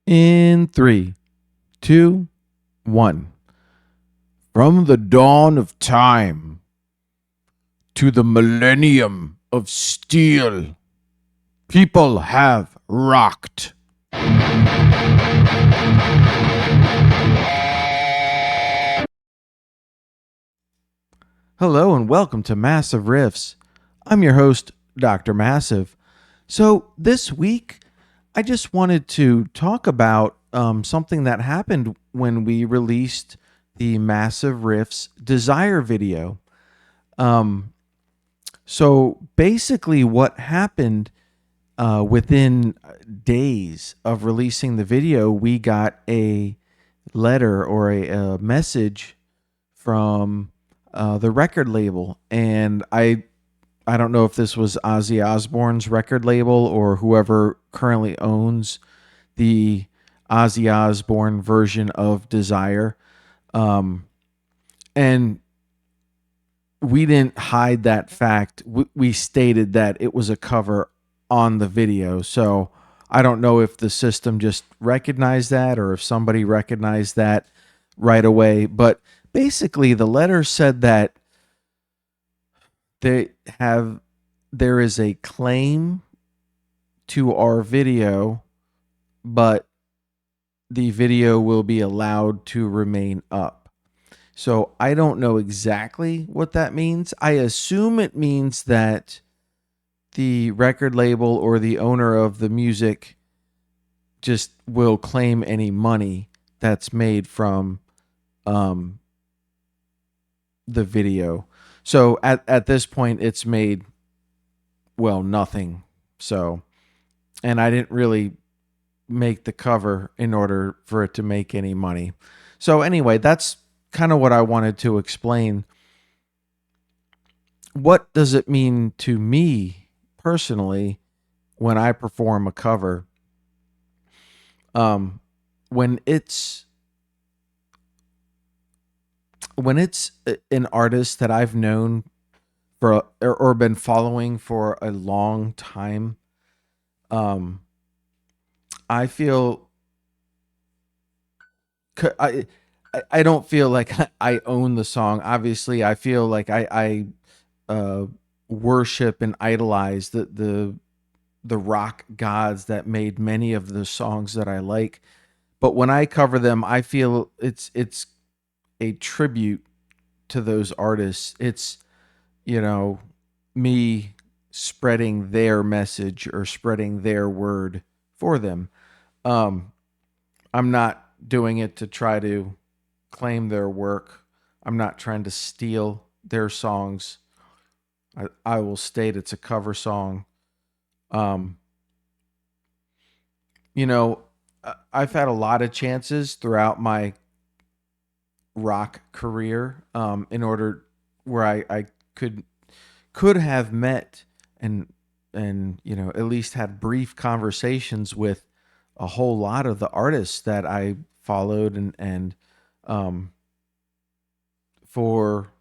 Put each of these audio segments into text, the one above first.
In three, two, one. From the dawn of time to the millennium of steel, people have rocked. Hello and welcome to Massive Riffs. I'm your host, Dr. Massive. So, this week, I just wanted to talk about something that happened when we released the Massive Riffs Desire video. Um, so, basically, what happened within days of releasing the video, we got a letter or a message from the record label, and I don't know if this was Ozzy Osbourne's record label or whoever currently owns the Ozzy Osbourne version of Desire. And we didn't hide that fact. We stated that it was a cover on the video. So I don't know if the system just recognized that or if somebody recognized that right away. But basically, the letter said that they have there is a claim to our video, but the video will be allowed to remain up. So I don't know exactly what that means. I assume it means that the record label or the owner of the music just will claim any money that's made from um, the video. So at this point, it's made, well, nothing. So, and I didn't really make the cover in order for it to make any money. So anyway, that's kind of what I wanted to explain. What does it mean to me personally when I perform a cover? Um, when it's an artist that I've known for or been following for a long time, um, I feel I I don't feel like I own the song. Obviously, I feel like I worship and idolize the rock gods that made many of the songs that I like. But when I cover them, I feel it's a tribute to those artists. It's, you know, me spreading their message or spreading their word for them. Um, I'm not doing it to try to claim their work. I'm not trying to steal their songs. I will state it's a cover song. Um, you know, I've had a lot of chances throughout my rock career in order where I could could have met and at least had brief conversations with a whole lot of the artists that I followed and um, for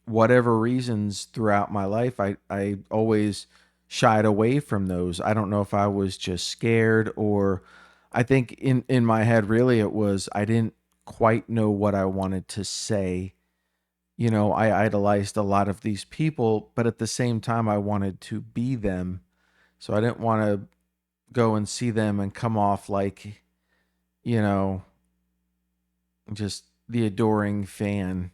whatever reasons throughout my life, I always shied away from those. I don't know if I was just scared or I think in my head really it was I didn't quite know what I wanted to say. You know, I idolized a lot of these people, but at the same time I wanted to be them. So I didn't want to go and see them and come off like, you know, just the adoring fan.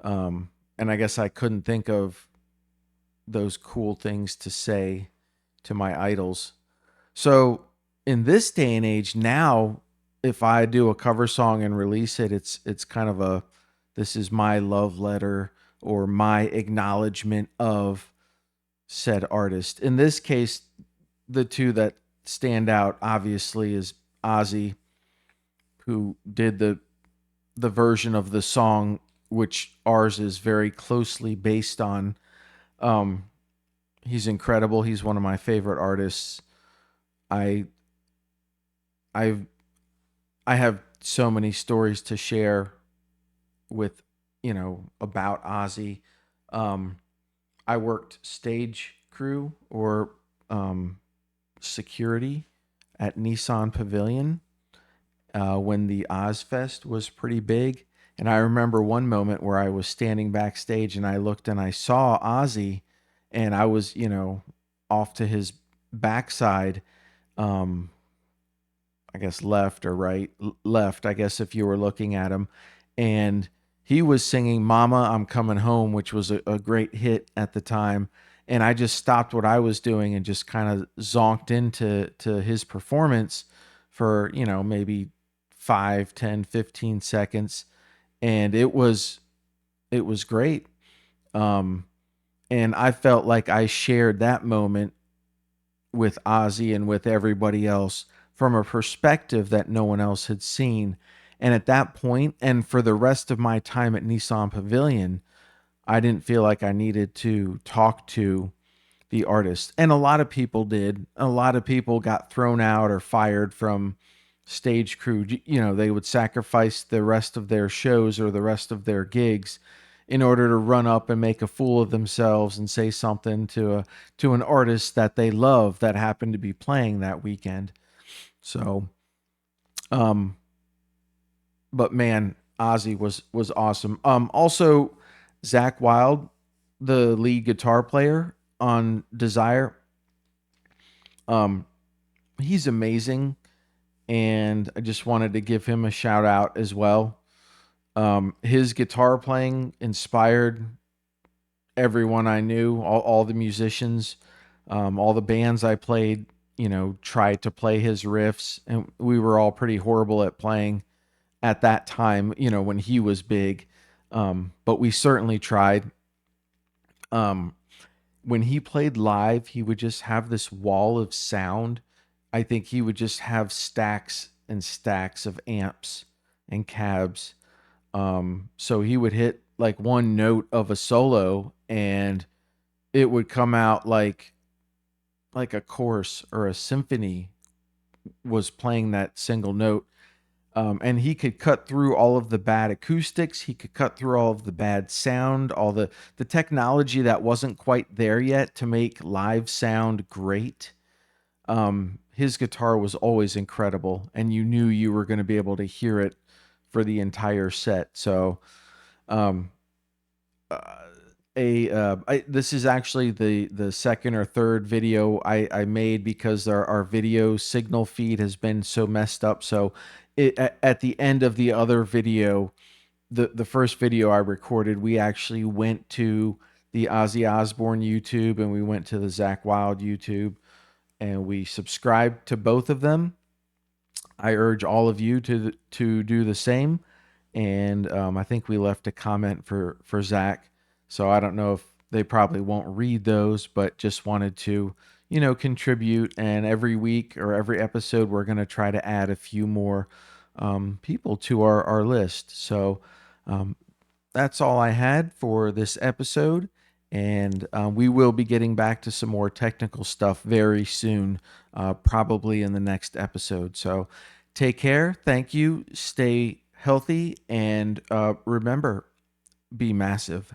And I guess I couldn't think of those cool things to say to my idols. So in this day and age now, if I do a cover song and release it, it's kind of a this is my love letter or my acknowledgement of said artist. In this case, the two that stand out obviously is Ozzy, who did the version of the song which ours is very closely based on. Um, he's incredible. He's one of my favorite artists. I I I have so many stories to share with about Ozzy. Um, I worked stage crew or security at Nissan Pavilion. when the Ozfest was pretty big. And I remember one moment where I was standing backstage and I looked and I saw Ozzy, and I was, off to his backside, um, I guess left or right, left, I guess if you were looking at him. And he was singing Mama, I'm Coming Home, which was a great hit at the time. And I just stopped what I was doing and just kind of zonked into his performance for, maybe 5, 10, 15 seconds. And it was great. Um, and I felt like I shared that moment with Ozzy and with everybody else from a perspective that no one else had seen. And at that point, and for the rest of my time at Nissan Pavilion, I didn't feel like I needed to talk to the artist. And a lot of people did. A lot of people got thrown out or fired from stage crew. They would sacrifice the rest of their shows or the rest of their gigs in order to run up and make a fool of themselves and say something to an artist that they love that happened to be playing that weekend. So, um, but man, Ozzy was awesome. Also, Zakk Wylde, the lead guitar player on Desire, um, he's amazing, and I just wanted to give him a shout out as well. His guitar playing inspired everyone I knew, all the musicians, all the bands I played, tried to play his riffs, and we were all pretty horrible at playing at that time, when he was big. But we certainly tried. Um, when he played live, he would just have this wall of sound. I think he would just have stacks and stacks of amps and cabs. So he would hit like one note of a solo and it would come out like a chorus or a symphony was playing that single note. And he could cut through all of the bad acoustics. He could cut through all of the bad sound, all the technology that wasn't quite there yet to make live sound great. His guitar was always incredible, and you knew you were going to be able to hear it for the entire set. So, um, uh, this is actually the second or third video I made because our video signal feed has been so messed up. So at the end of the other video, the first video I recorded, we actually went to the Ozzy Osbourne YouTube and we went to the Zakk Wylde YouTube and we subscribed to both of them. I urge all of you to do the same. And I think we left a comment for Zakk. So I don't know if they probably won't read those, but just wanted to, contribute. And every week or every episode, we're going to try to add a few more people to our list. So um, that's all I had for this episode. And we will be getting back to some more technical stuff very soon, probably in the next episode. So take care. Thank you. Stay healthy. And remember, be massive.